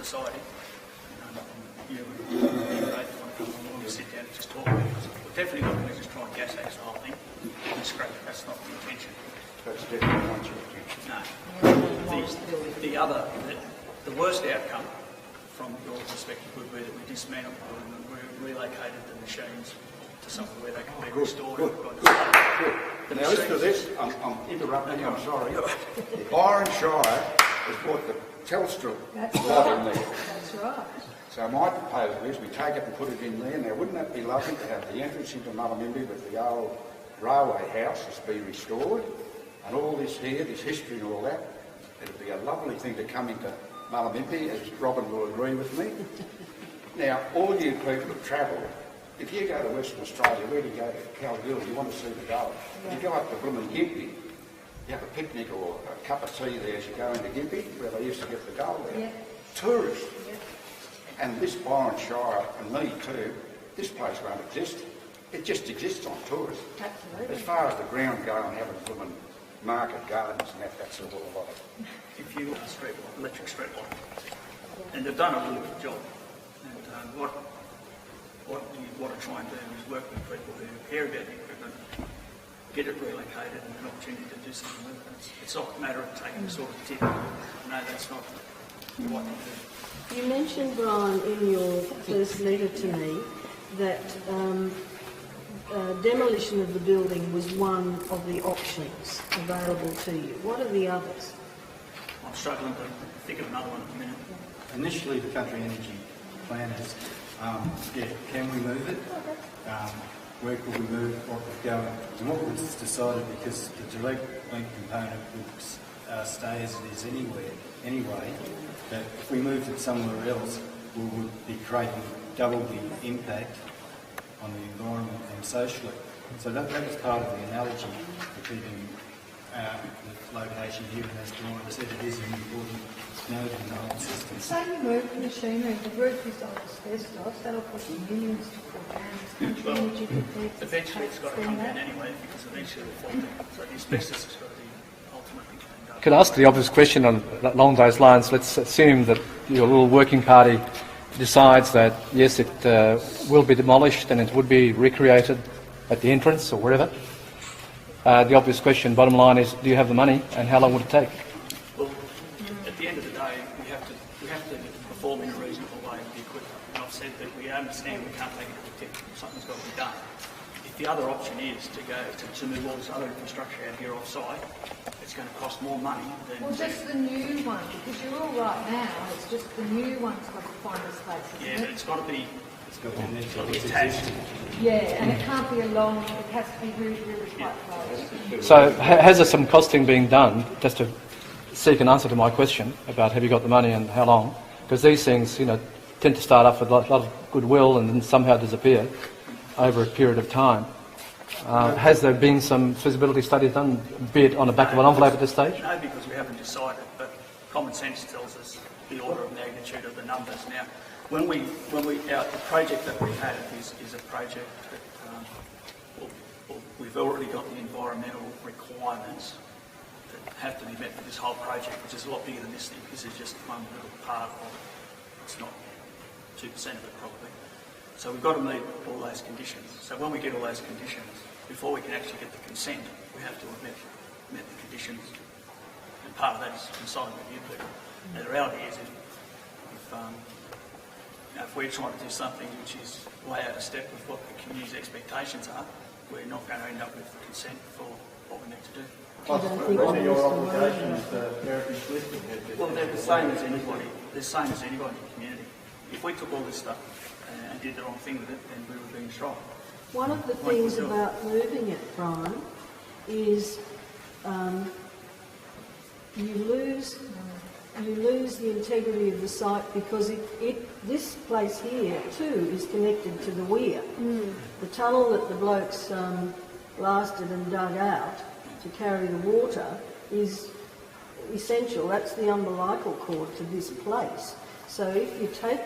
society. You and Dave want to come along and sit down and just talk about it. We're definitely not going to just try and gas axe the whole thing and scrap it. That's not the intention. That's definitely not your intention. No. The worst outcome from your perspective would be that we dismantled and we relocated the machines to somewhere where they can be restored. Good. Now, as for this, I'm interrupting, I'm sorry. Byron Shire has bought the Telstra lot in there. That's right. So my proposal is we take it and put it in there. Now, wouldn't that be lovely to have the entrance into Mullumbimby with the old railway house has been restored and all this here, this history and all that? It'd be a lovely thing to come into Mullumbimby, as Robin will agree with me. Now, all you people that travel, if you go to Western Australia, where do you go to? Kalgoorlie, you want to see the gold. Yeah. You go up to Brunswick, you have a picnic or a cup of tea there as you go into Gympie, where they used to get the gold there. Yeah. Tourists. Yeah. And this Byron Shire, and me too, this place won't exist. It just exists on tourists. Absolutely. As far as the ground go and having blooming market gardens and that's all a lot of. If you electric street light, and they've done a really good job. And what you want to try and do is work with people who care about the equipment, get it relocated, and an opportunity to do something with it. It's not a matter of taking a sort of tip. No, that's not what you do. You mentioned, Brian, in your first letter to me that demolition of the building was one of the options available to you. What are the others? I'm struggling to think of another one at the minute. Initially, the country energy planners, can we move it? Where could we move it? What would go? And what was decided, because the direct link component would stay as it is anyway, that if we moved it somewhere else, we would be creating double the impact on the environment and socially. So that was part of the analogy for keeping the location here, and as Brian said, it is an important node in the whole system. Say you move the machinery, the roof is on asbestos, that'll cost you millions to put down. Country energy prepared to Eventually it's got to come down anyway, because eventually it will fall down. So the asbestos has got to be ultimately cleaned up. Could I ask the obvious question along those lines? Let's assume that your little working party decides that, yes, it will be demolished and it would be recreated at the entrance or wherever. The obvious question, bottom line, is do you have the money and how long would it take? Well, at the end of the day, we have to perform in a reasonable way with the equipment. And I've said that we understand we can't take it to the tip. Something's got to be done. If the other option is to move all this other infrastructure out here off-site, it's going to cost more money than... Well, just the new one, because you're all right now, it's just the new one's got to find a space, isn't Yeah, but it? it's got to be attached. Yeah, and it can't be a long, it has to be really, really quite close. So has there some costing being done, just to seek an answer to my question about have you got the money and how long? Because these things, tend to start off with a lot of goodwill and then somehow disappear over a period of time. Has there been some feasibility studies done, be it on the back of an envelope at this stage? No, because we haven't decided, but common sense tells us the order of magnitude of the numbers. Now, the project that we have is a project that we've already got the environmental requirements that have to be met for this whole project, which is a lot bigger than this thing. This is just one little part of it. It's not 2% of it probably. So we've got to meet all those conditions. So when we get all those conditions, before we can actually get the consent, we have to have met the conditions. And part of that is consulting with you people. And the reality is if we're trying to do something which is way out of step with what the community's expectations are, we're not going to end up with consent for what we need to do. What are your obligations for heritage listing? Well, they're the same as anybody. They're the same as anybody in the community. If we took all this stuff and did the wrong thing with it, then we would be in trouble. One of the things about moving it, Brian, is you lose the integrity of the site because this place here too is connected to the weir. The tunnel that the blokes blasted and dug out to carry the water is essential. That's the umbilical cord to this place. So if you take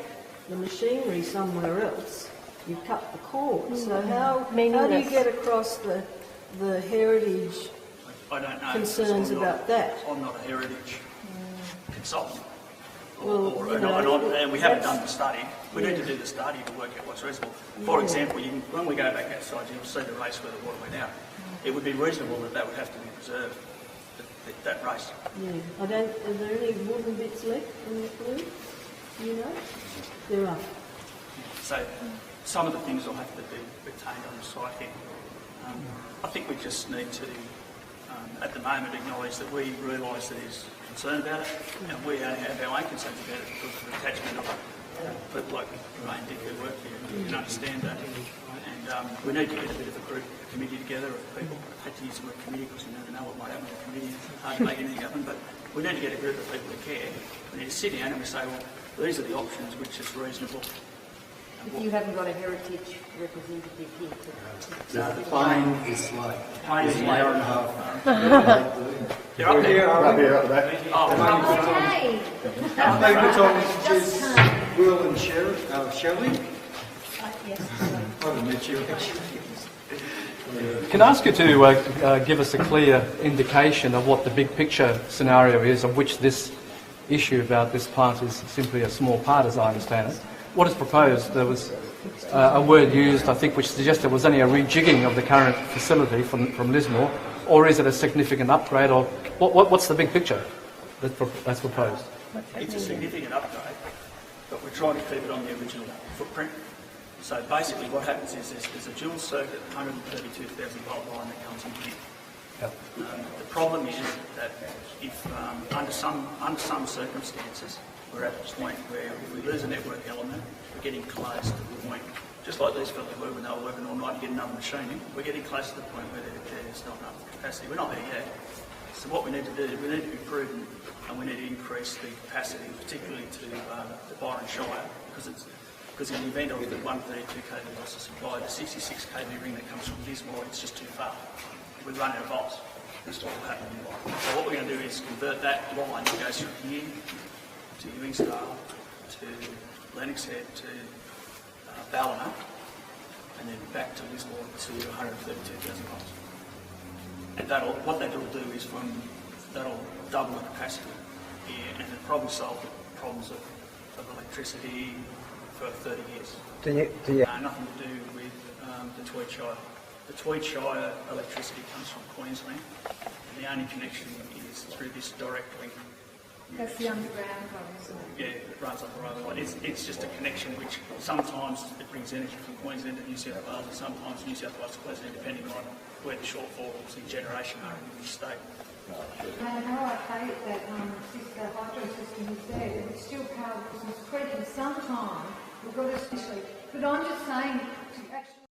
the machinery somewhere else, you cut the cord. So how do you get across the heritage I don't know, concerns about that? I'm not a heritage consultant. and we haven't done the study. We need to do the study to work out what's reasonable. For example, when we go back outside, you'll see the race where the water went out. It would be reasonable that would have to be preserved, that race. Yeah. Are there any wooden bits left in the blue? You know? There are. So some of the things will have to be retained on the site here. I think we just need to, at the moment, acknowledge that we realise that he's concerned about it, and we only have our own concerns about it because of the attachment of people like Ray and Dick who work here and can understand that. And we need to get a bit of a group, a committee together of people. I hate to use the word committee because you never know what might happen in a committee. It's hard to make anything happen, but we need to get a group of people who care. We need to sit down and we say, well, these are the options which is reasonable. If you haven't got a heritage representative here to No, the plane is like Plane is an late. hour and a half. You're up there. Up here, up there. Hey! Maybe good time to introduce Will and Shelley. Yes. I haven't met you. Can I ask you to give us a clear indication of what the big picture scenario is, of which this issue about this plant is simply a small part, as I understand it? What is proposed? There was a word used, I think, which suggested there was only a rejigging of the current facility from Lismore, or is it a significant upgrade, or what's the big picture that's proposed? It's a significant upgrade, but we're trying to keep it on the original footprint. So basically what happens is there's a dual circuit 132,000 volt line that comes in here. Yep. The problem is that if under some circumstances we're at the point where if we lose a network element, we're getting close to the point, just like these fellas were when they were working all night to get another machine in, we're getting close to the point where there's not enough capacity. We're not there yet. So what we need to do is we need to be prudent and we need to increase the capacity, particularly to Byron Shire, because in the event of the 132 kV loss of supply, the 66 kV ring that comes from Lismore, it's just too far. We run out of volts. That's what will happen. So what we're going to do is convert that line that goes from here to Ewingsdale, to Lennox Head, to Ballina, and then back to Lismore to 132,000 volts. And what that'll do is that'll double the capacity here, and it'll probably solve the problems of electricity for 30 years. Nothing to do with the Tweed Shire. The Tweed Shire electricity comes from Queensland, and the only connection is through this direct link. That's the underground one, isn't it? Yeah, it runs up the railway line. It's just a connection which sometimes it brings energy from Queensland to New South Wales, and sometimes New South Wales to Queensland, depending on where the shortfalls in generation are in the state. And how I hate that the hydro system is there, but it's still powered because it's creeping sometime. We've got to especially, but I'm just saying,